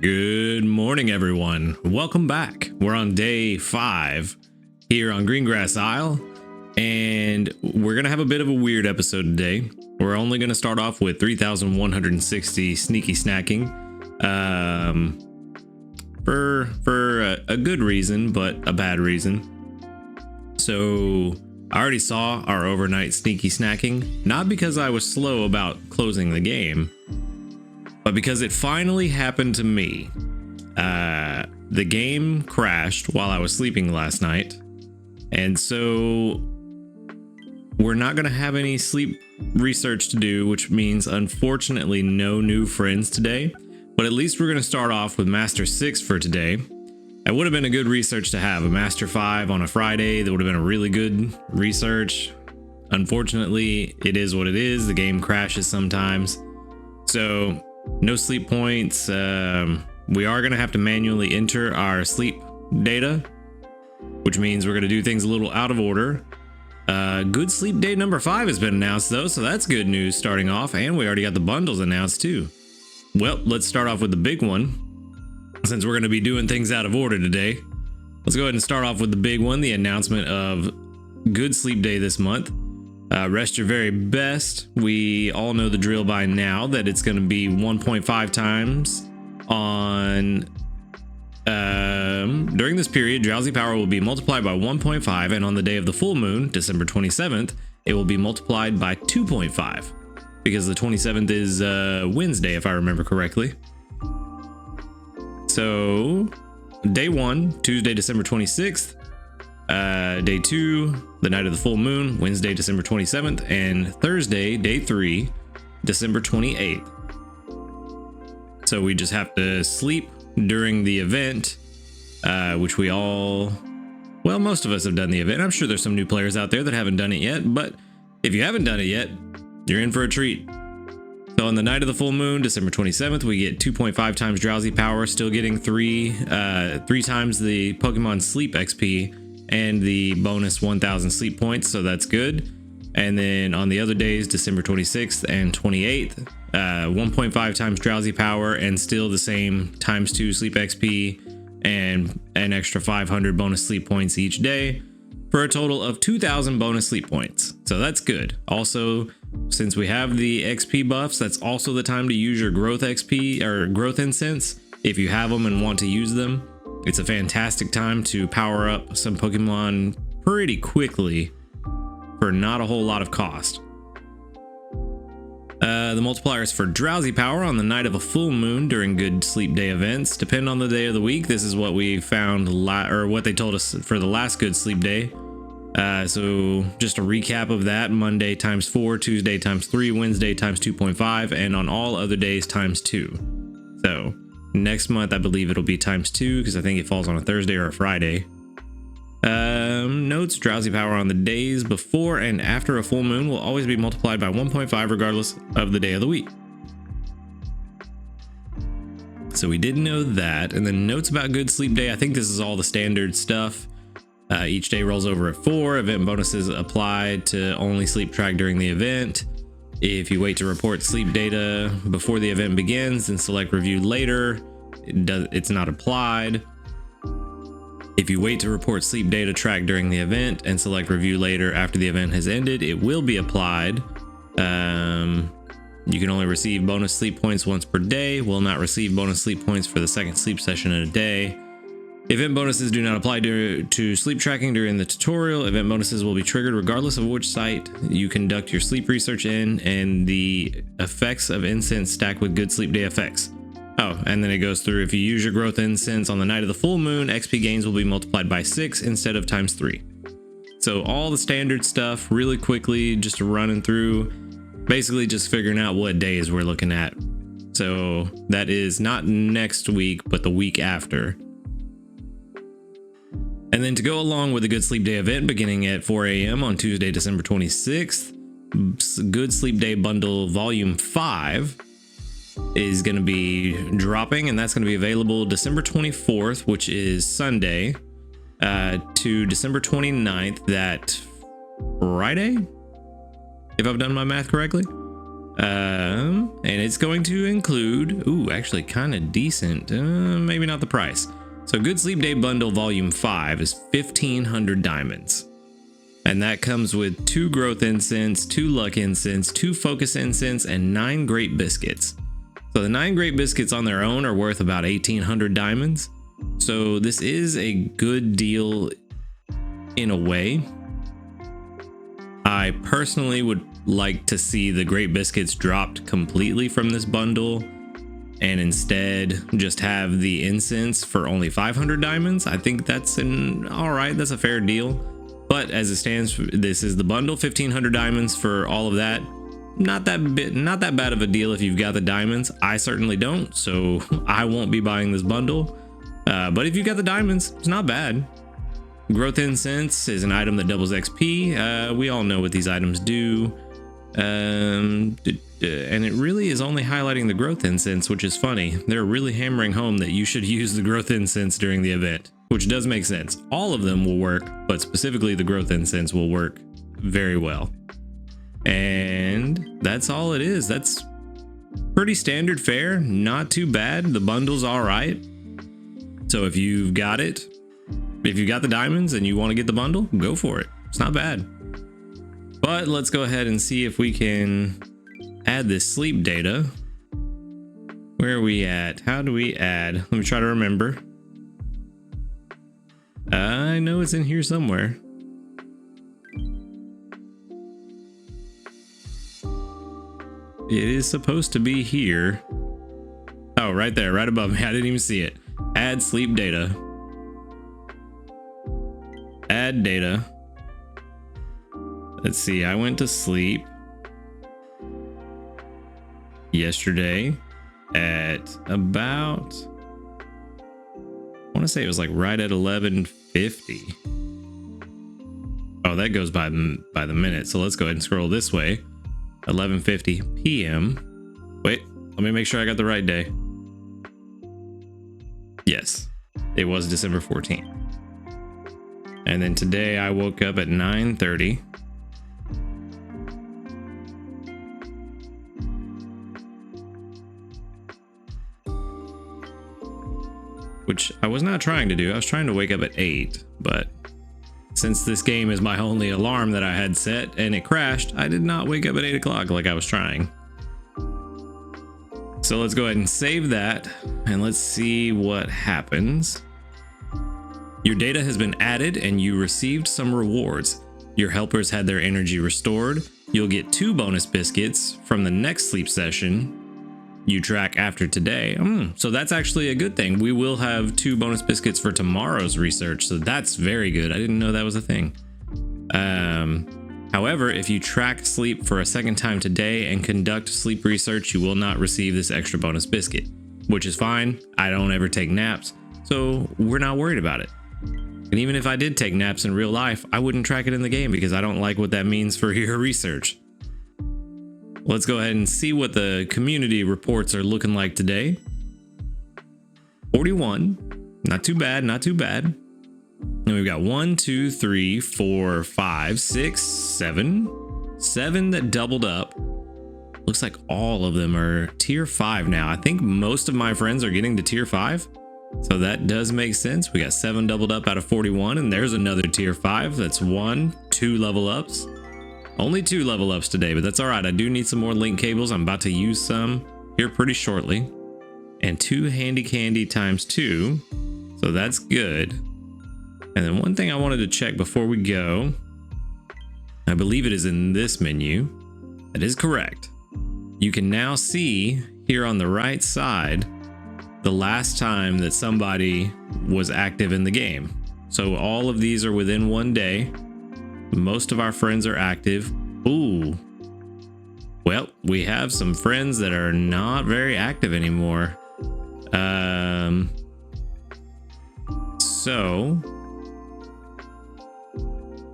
Good morning, everyone. Welcome back. We're on day 5 here on Greengrass Isle, and we're going to have a bit of a weird episode today. We're only going to start off with 3,160 sneaky snacking for a good reason, but a bad reason. So I already saw our overnight sneaky snacking, not because I was slow about closing the game, but because it finally happened to me. The game crashed while I was sleeping last night, and so we're not going to have any sleep research to do, which means unfortunately no new friends today. But at least we're going to start off with Master 6 for today. It would have been a good research to have. A Master 5 on a Friday, that would have been a really good research. Unfortunately, it is what it is. The game crashes sometimes. So no sleep points. We are going to have to manually enter our sleep data, which means we're going to do things a little out of order. Good sleep day number 5 has been announced though, so that's good news starting off, and we already got the bundles announced too. Well, let's start off with the big one, since we're going to be doing things out of order today. Let's go ahead and start off with the big one, the announcement of good sleep day this month. Rest your very best. We all know the drill by now, that it's going to be 1.5 times on during this period. Drowsy power will be multiplied by 1.5, and on the day of the full moon, December 27th, it will be multiplied by 2.5, because the 27th is Wednesday, if I remember correctly. So day 1, Tuesday, December 26th. Day 2, the night of the full moon, Wednesday, December 27th, and Thursday, day 3, December 28th. So we just have to sleep during the event, which we all, well, most of us have done the event. I'm sure there's some new players out there that haven't done it yet, but if you haven't done it yet, you're in for a treat. So on the night of the full moon, December 27th, we get 2.5 times drowsy power, still getting three times the Pokemon Sleep XP and the bonus 1,000 sleep points, so that's good. And then on the other days, December 26th and 28th, 1.5 times drowsy power and still the same times 2 sleep XP and an extra 500 bonus sleep points each day, for a total of 2,000 bonus sleep points. So that's good. Also, since we have the XP buffs, that's also the time to use your growth XP or growth incense if you have them and want to use them. It's a fantastic time to power up some Pokemon pretty quickly for not a whole lot of cost. The multipliers for drowsy power on the night of a full moon during good sleep day events depend on the day of the week. This is what we found, or what they told us for the last good sleep day. So just a recap of that: Monday times 4, Tuesday times 3, Wednesday times 2.5, and on all other days times 2. So next month, I believe it'll be times 2, because I think it falls on a Thursday or a Friday. Notes: drowsy power on the days before and after a full moon will always be multiplied by 1.5 regardless of the day of the week. So we did know that. And then notes about good sleep day: I think this is all the standard stuff. Each day rolls over at 4. Event bonuses applied to only sleep track during the event. If you wait to report sleep data before the event begins and select review later, it's not applied. If you wait to report sleep data tracked during the event and select review later after the event has ended, it will be applied. You can only receive bonus sleep points once per day. Will not receive bonus sleep points for the second sleep session in a day. Event bonuses do not apply to sleep tracking during the tutorial. Event bonuses will be triggered regardless of which site you conduct your sleep research in, and the effects of incense stack with good sleep day effects. Oh, and then it goes through: if you use your growth incense on the night of the full moon, XP gains will be multiplied by 6 instead of times 3. So all the standard stuff really quickly, just running through, basically just figuring out what days we're looking at. So that is not next week, but the week after. And then to go along with the Good Sleep Day event beginning at 4 a.m. on Tuesday, December 26th, Good Sleep Day Bundle Volume 5 is going to be dropping, and that's going to be available December 24th, which is Sunday, to December 29th, that Friday, if I've done my math correctly. And it's going to include, ooh, actually kind of decent, maybe not the price. So Good Sleep Day Bundle Volume 5 is 1,500 diamonds. And that comes with 2 Growth Incense, 2 Luck Incense, 2 Focus Incense, and 9 Great Biscuits. So the 9 Great Biscuits on their own are worth about 1,800 diamonds. So this is a good deal in a way. I personally would like to see the Great Biscuits dropped completely from this bundle and instead just have the incense for only 500 diamonds. I think that's that's a fair deal. But as it stands, this is the bundle, 1,500 diamonds for all of that. Not that bad of a deal if you've got the diamonds. I certainly don't, so I won't be buying this bundle. But if you got the diamonds, it's not bad. Growth Incense is an item that doubles XP. We all know what these items do. And it really is only highlighting the Growth Incense, which is funny. They're really hammering home that you should use the Growth Incense during the event, which does make sense. All of them will work, but specifically the Growth Incense will work very well. And that's all it is. That's pretty standard fare, not too bad. The bundle's all right. So if you've got it, if you got the diamonds and you want to get the bundle, go for it. It's not bad. But let's go ahead and see if we can add this sleep data. Where are we at? How do we add? Let me try to remember. I know it's in here somewhere. It is supposed to be here. Oh, right there, right above me. I didn't even see it. Add sleep data. Add data. Let's see, I went to sleep yesterday at about, I want to say it was like right at 11:50. Oh, that goes by the minute. So let's go ahead and scroll this way. 11:50 p.m. Wait, let me make sure I got the right day. Yes, it was December 14th. And then today I woke up at 9:30. Which I was not trying to do. I was trying to wake up at 8, but since this game is my only alarm that I had set and it crashed, I did not wake up at 8 o'clock like I was trying. So let's go ahead and save that and let's see what happens. Your data has been added and you received some rewards. Your helpers had their energy restored. You'll get 2 bonus biscuits from the next sleep session you track after today. So that's actually a good thing. We will have 2 bonus biscuits for tomorrow's research, so that's very good. I didn't know that was a thing. However, if you track sleep for a second time today and conduct sleep research, you will not receive this extra bonus biscuit, which is fine. I don't ever take naps, so we're not worried about it. And even if I did take naps in real life, I wouldn't track it in the game because I don't like what that means for your research. Let's go ahead and see what the community reports are looking like today. 41, not too bad, not too bad. And we've got 1, 2, 3, 4, 5, 6, 7. 7 that doubled up. Looks like all of them are tier 5 now. I think most of my friends are getting to tier 5. So that does make sense. We got 7 doubled up out of 41, and there's another tier 5. That's 1, 2 level ups. Only 2 level ups today, but that's all right. I do need some more link cables. I'm about to use some here pretty shortly. And 2 handy candy times 2. So that's good. And then one thing I wanted to check before we go, I believe it is in this menu. That is correct. You can now see here on the right side the last time that somebody was active in the game. So all of these are within 1 day. Most of our friends are active. Ooh. Well, we have some friends that are not very active anymore. So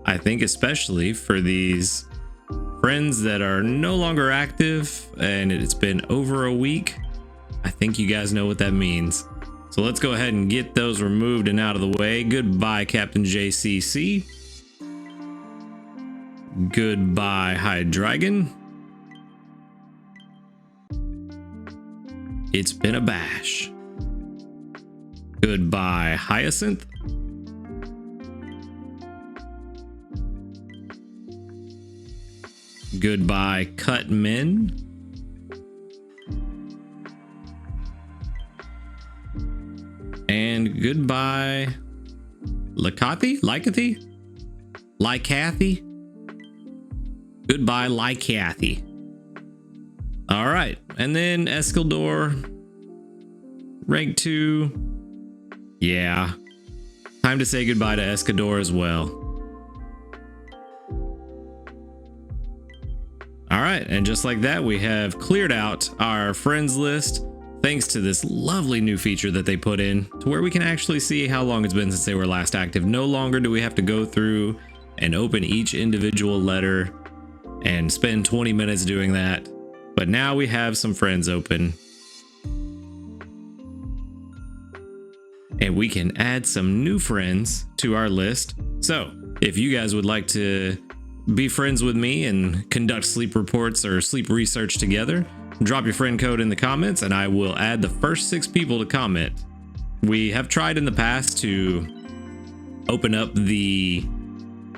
I think especially for these friends that are no longer active and it's been over a week, I think you guys know what that means. So let's go ahead and get those removed and out of the way. Goodbye, Captain JCC. Goodbye, Hydreigon. It's been a bash. Goodbye, Hyacinth. Goodbye, Cut Men. And goodbye, Lycathy? Lycathy? Goodbye, Lycathy. All right, and then Escaldor, rank 2. Yeah, time to say goodbye to Escaldor as well. All right, and just like that, we have cleared out our friends list thanks to this lovely new feature that they put in to where we can actually see how long it's been since they were last active. No longer do we have to go through and open each individual letter and spend 20 minutes doing that. But now we have some friends open. And we can add some new friends to our list. So if you guys would like to be friends with me and conduct sleep reports or sleep research together, drop your friend code in the comments and I will add the first 6 people to comment. We have tried in the past to open up the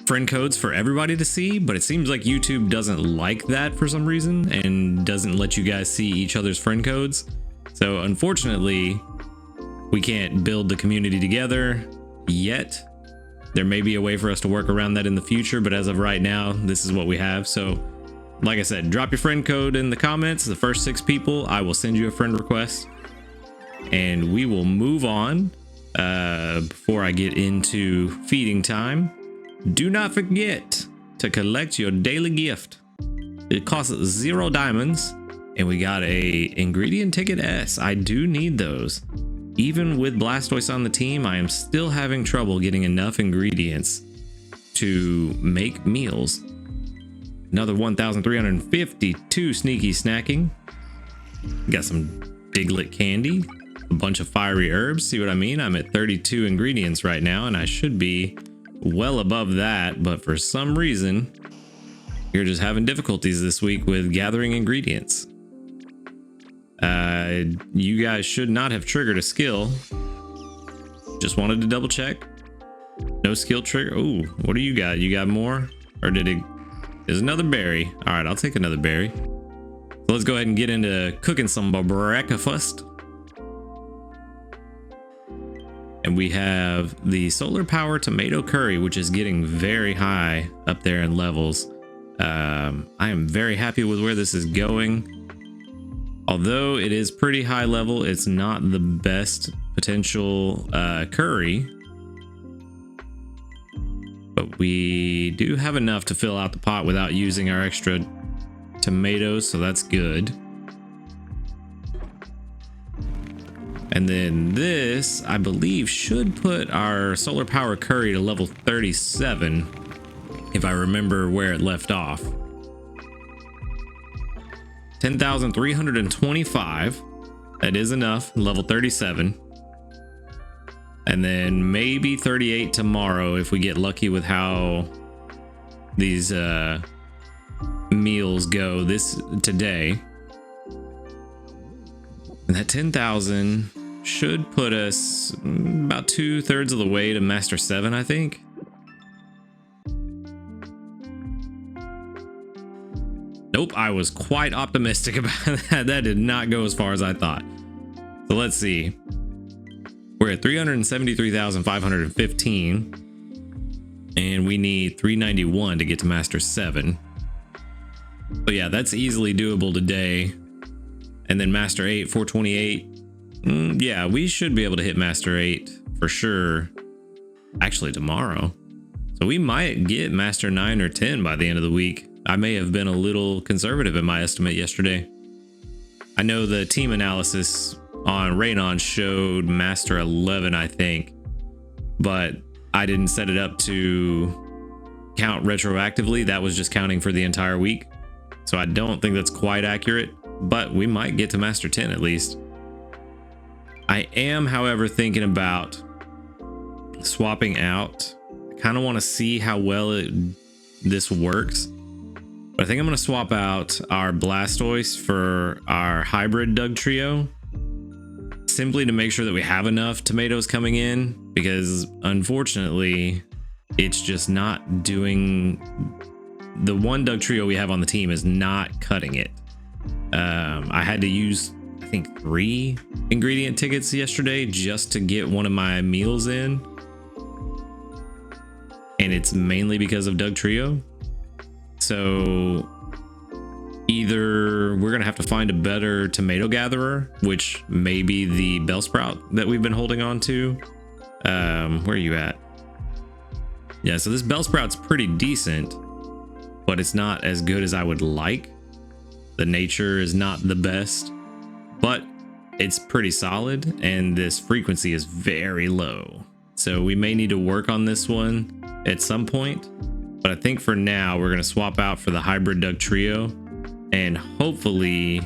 friend codes for everybody to see, but it seems like YouTube doesn't like that for some reason and doesn't let you guys see each other's friend codes. So unfortunately, we can't build the community together yet. There may be a way for us to work around that in the future, but as of right now, this is what we have. So like I said, drop your friend code in the comments. The first 6 people, I will send you a friend request and we will move on. Before I get into feeding time, do not forget to collect your daily gift. It costs 0 diamonds and we got a ingredient ticket S. I do need those. Even with Blastoise on the team, I am still having trouble getting enough ingredients to make meals. Another 1,352 sneaky snacking. Got some Diglett candy, a bunch of fiery herbs. See what I mean? I'm at 32 ingredients right now and I should be well above that, but for some reason you're just having difficulties this week with gathering ingredients. You guys should not have triggered a skill. Just wanted to double check. No skill trigger. Oh, what do you got? You got more? Or did it? There's another berry. All right, I'll take another berry. So let's go ahead and get into cooking some breakfast. And we have the solar power tomato curry, which is getting very high up there in levels. I am very happy with where this is going. Although it is pretty high level, it's not the best potential curry. But we do have enough to fill out the pot without using our extra tomatoes, so that's good. And then this, I believe, should put our solar power curry to level 37, if I remember where it left off. 10,325. That is enough. Level 37. And then maybe 38 tomorrow if we get lucky with how these meals go today. And that 10,000 should put us about 2/3 of the way to Master 7, I think. Nope, I was quite optimistic about that. That did not go as far as I thought. So let's see. We're at 373,515. And we need 391 to get to Master 7. But yeah, that's easily doable today. And then Master 8, 428. Yeah, we should be able to hit Master 8 for sure. Actually, tomorrow. So we might get Master 9 or 10 by the end of the week. I may have been a little conservative in my estimate yesterday. I know the team analysis on Raynon showed Master 11, I think, but I didn't set it up to count retroactively. That was just counting for the entire week. So I don't think that's quite accurate, but we might get to Master 10 at least. I am, however, thinking about swapping out. I kind of want to see how well this works. But I think I'm going to swap out our Blastoise for our hybrid Dugtrio simply to make sure that we have enough tomatoes coming in, because unfortunately it's just not doing. The one Dugtrio we have on the team is not cutting it. I had to use, I think, 3 ingredient tickets yesterday just to get one of my meals in, and it's mainly because of Dugtrio. So either we're gonna have to find a better tomato gatherer, which may be the Bellsprout that we've been holding on to. Where are you at? Yeah, so this Bellsprout's pretty decent, but it's not as good as I would like. The nature is not the best, but it's pretty solid, and this frequency is very low. So we may need to work on this one at some point, but I think for now we're gonna swap out for the hybrid Dugtrio and hopefully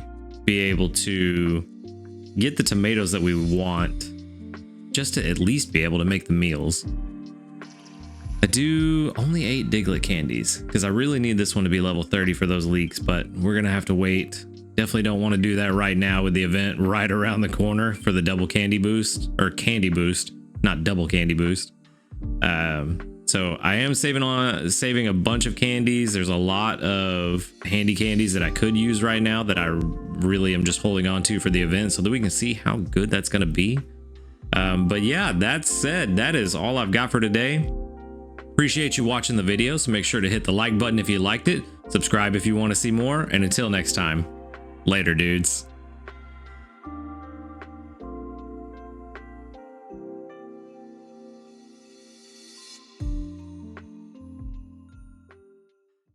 be able to get the tomatoes that we want, just to at least be able to make the meals. I do only 8 Diglett candies because I really need this one to be level 30 for those leeks, but we're gonna have to wait. Definitely don't want to do that right now with the event right around the corner for the double candy boost, or candy boost, not double candy boost. So I am saving a bunch of candies. There's a lot of handy candies that I could use right now that I really am just holding on to for the event so that we can see how good that's gonna be. But yeah, that said, that is all I've got for today. Appreciate you watching the video, so make sure to hit the like button if you liked it, subscribe if you want to see more, and until next time, later dudes.